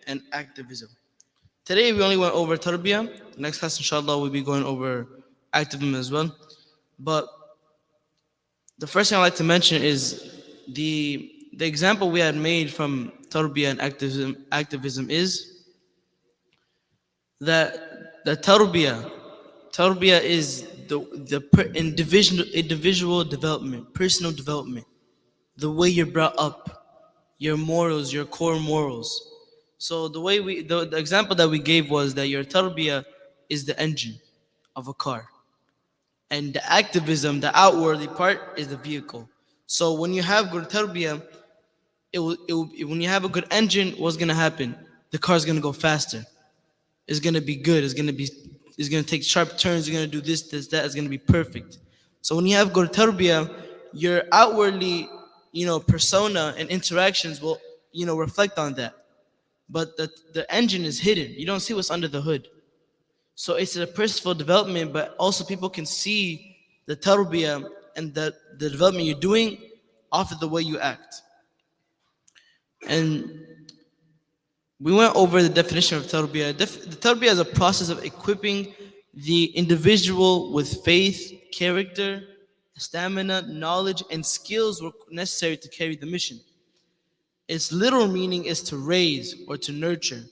and activism. Today we only went over tarbiyah. Next class, inshallah, we'll be going over activism as well. But the first thing I'd like to mention is the example we had made from tarbiyah and activism is that the tarbiyah is the individual development, personal development, the way you're brought up, your morals, your core morals. So the example that we gave was that your tarbiyah is the engine of a car, and the activism, the outwardly part, is the vehicle. So when you have good tarbiyah, when you have a good engine, what's gonna happen? The car's gonna go faster. It's gonna be good. It's gonna take sharp turns. You're gonna do this, that. It's gonna be perfect. So when you have good tarbiyah, your outwardly, persona and interactions will, reflect on that. But the engine is hidden. You don't see what's under the hood. So it's a personal development, but also people can see the tarbiyah and the development you're doing off of the way you act. And we went over the definition of tarbiyah. The tarbiyah is a process of equipping the individual with faith, character, stamina, knowledge, and skills necessary to carry the mission. Its literal meaning is to raise or to nurture,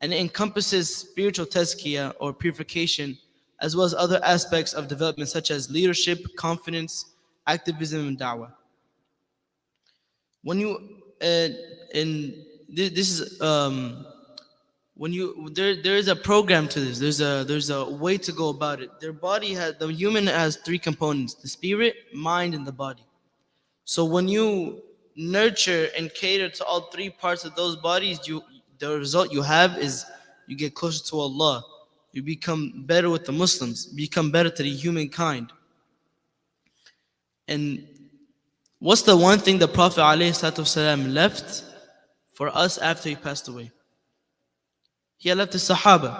and it encompasses spiritual tazkiyah or purification, as well as other aspects of development such as leadership, confidence, activism, and dawah. When you in this is when you there is a program to this. There's a way to go about it. The human has three components: the spirit, mind, and the body. So when you nurture and cater to all three parts of those bodies, the result you have is you get closer to Allah. You become better with the Muslims, become better to the humankind. And what's the one thing the Prophet ﷺ left for us after he passed away? He had left the Sahaba.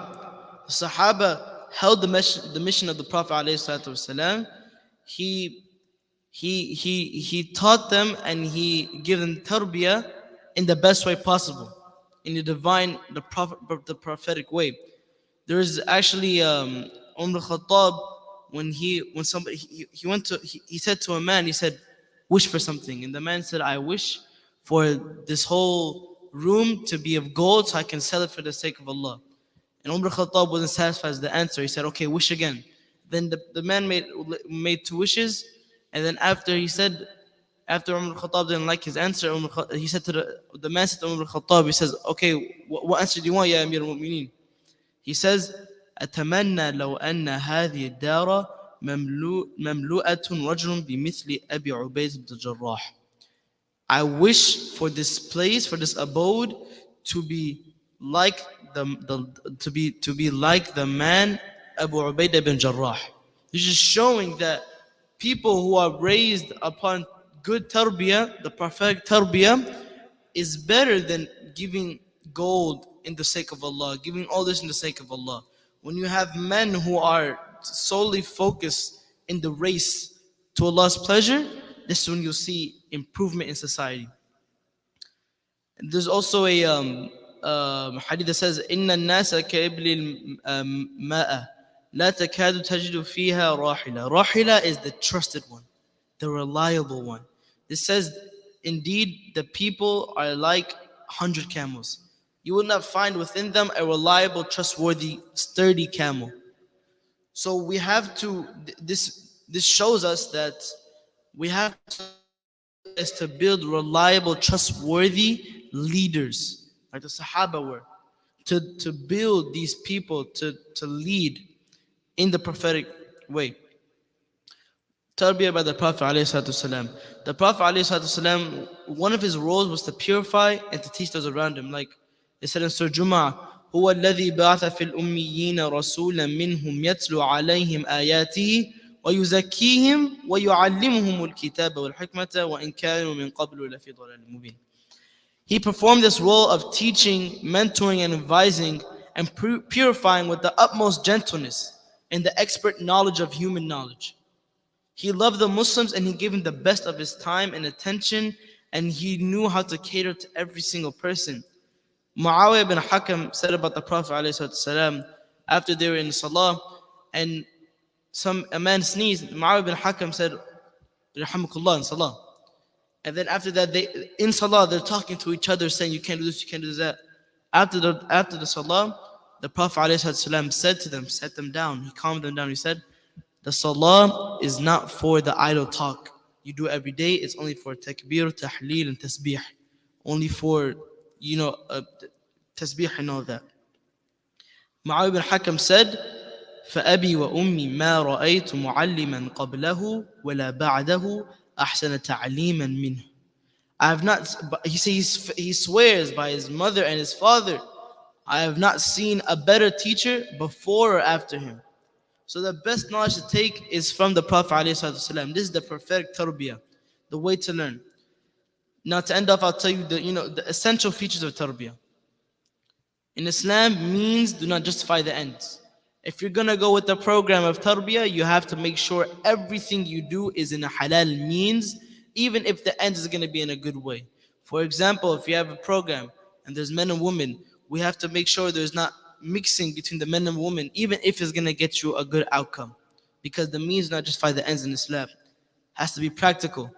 The Sahaba held the mission of the Prophet ﷺ. He taught them and he gave them tarbiyah in the best way possible, in the prophetic way. There is actually Umar Khattab, when somebody he said to a man, he said, wish for something, and the man said, I wish for this whole room to be of gold so I can sell it for the sake of Allah. And Umar Khattab wasn't satisfied with the answer. He said, okay, wish again. Then the man made two wishes, and then after Umar Khattab didn't like his answer, he said to the man said to Umar Khattab, he says, okay, what answer do you want, Ya Amir al-Mu'mineen? He says, أتمنى لو أن هذه الدار مملوءة رجل بمثل أبي عبيد بن الجراح. I wish for this place, for this abode, to be like the man Abu Ubaidah bin Jarrah. He's just showing that people who are raised upon good tarbiyah, the prophetic tarbiyah, is better than giving gold in the sake of Allah, giving all this in the sake of Allah. When you have men who are solely focused in the race to Allah's pleasure, this is when you'll see improvement in society. And there's also a hadith that says, إِنَّ النَّاسَ كَإِبْلِ الْمَاءَ لَا تَكَادُ تَجِدُ فِيهَا رَاحِلَةً. Rahila is the trusted one, the reliable one. It says, indeed, the people are like 100 camels. You will not find within them a reliable, trustworthy, sturdy camel. So we have to, this shows us that we have to build reliable, trustworthy leaders, like the Sahaba were, to build these people to lead in the prophetic way. Tarbiyah by the Prophet ﷺ. The Prophet ﷺ, one of his roles was to purify and to teach those around him. Like it said in Surah Jumu'ah, هو الذي بعث في الأميين رسولا منهم يتلو عليهم آياته ويزكيهم ويعلمهم الكتاب والحكمة وإن كانوا من قبل لفي ضلال مبين. He performed this role of teaching, mentoring, and advising, and purifying with the utmost gentleness and the expert knowledge of human knowledge. He loved the Muslims and he gave them the best of his time and attention, and he knew how to cater to every single person. Muawiyah bin Hakam said about the Prophet ﷺ after they were in Salah, and a man sneezed. Muawiyah bin Hakam said, Rahmakullah in Salah. And then after that, in Salah, they're talking to each other, saying, you can't do this, you can't do that. After the Salah, the Prophet ﷺ said to them, set them down. He calmed them down. He said, the Salah is not for the idle talk. You do it every day. It's only for takbir, tahleel, and tasbih. Only for, tasbih and all that. Muawiyah bin Hakam said, فأبي وأمي ما رأيت معلما قبله ولا بعده أحسن تعليما منه. I have not, he swears by his mother and his father, I have not seen a better teacher before or after him. So the best knowledge to take is from the Prophet ﷺ. This is the perfect tarbiyah, the way to learn. Now to end off, I'll tell you the essential features of tarbiyah. In Islam, means do not justify the ends. If you're going to go with the program of tarbiyah, you have to make sure everything you do is in a halal means, even if the end is going to be in a good way. For example, if you have a program and there's men and women, we have to make sure there's not mixing between the men and women, even if it's going to get you a good outcome. Because the means do not justify the ends in Islam. It has to be practical.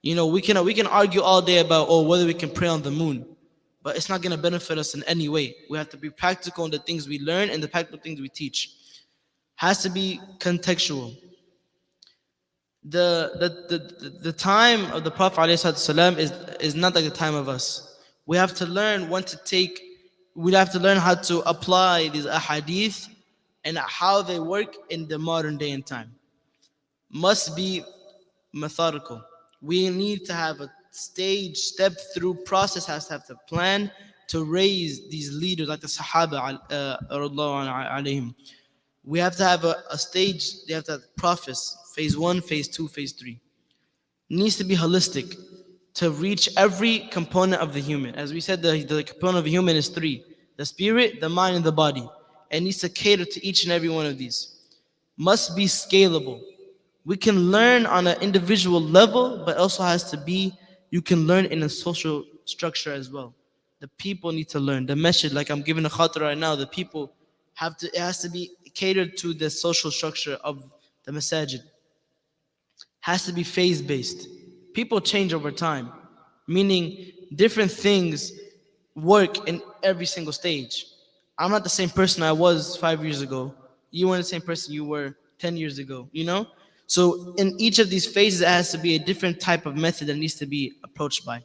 We can argue all day about whether we can pray on the moon, but it's not going to benefit us in any way. We have to be practical in the things we learn and the practical things we teach. Has to be contextual. The time of the Prophet ﷺ is not like the time of us. We have to learn we have to learn how to apply these ahadith and how they work in the modern day and time. Must be methodical. We need to have a step through process, has to have a plan to raise these leaders like the Sahaba alayhim. We have to have a stage, they have to have prophets, phase 1, phase 2, phase 3. It needs to be holistic to reach every component of the human. As we said, the component of the human is 3: the spirit, the mind, and the body. It needs to cater to each and every one of these. Must be scalable. We can learn on an individual level, but also has to be, you can learn in a social structure as well. The people need to learn. The message, like I'm giving a khatra right now, the people it has to be catered to the social structure of the masajid. Has to be phase-based. People change over time, meaning different things work in every single stage. I'm not the same person I was 5 years ago. You weren't the same person you were 10 years ago, So in each of these phases, it has to be a different type of method that needs to be approached by.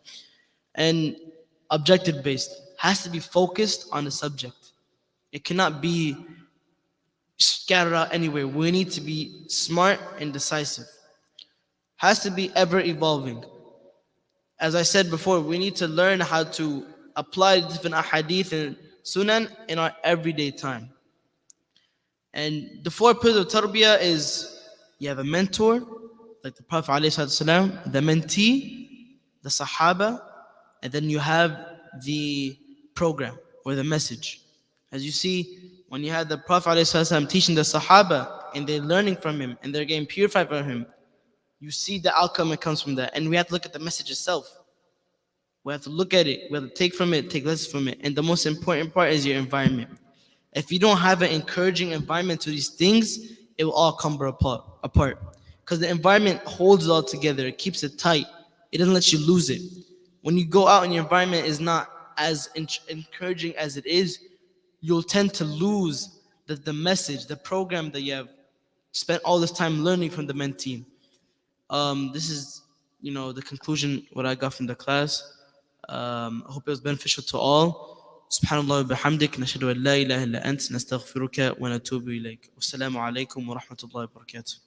And objective-based, has to be focused on the subject. It cannot be scattered out anywhere. We need to be smart and decisive. Has to be ever evolving. As I said before, we need to learn how to apply different ahadith and sunan in our everyday time. And the 4 pillars of tarbiyah is, you have a mentor, like the Prophet ﷺ, the mentee, the Sahaba, and then you have the program or the message. As you see, when you have the Prophet ﷺ teaching the Sahaba and they're learning from him and they're getting purified from him, you see the outcome that comes from that. And we have to look at the message itself. We have to look at it. We have to take from it, take lessons from it. And the most important part is your environment. If you don't have an encouraging environment to these things, it will all crumble apart. Because the environment holds it all together. It keeps it tight. It doesn't let you lose it. When you go out and your environment is not as encouraging as it is, you'll tend to lose the message, the program that you have spent all this time learning from the mentee. This is, the conclusion, what I got from the class. I hope it was beneficial to all. Subhanallah wa bihamdik, nashhadu an la ilaha illa ant, nastaghfiruka wa natubu ilayk. Wassalamu alaikum wa rahmatullahi wa barakatuh.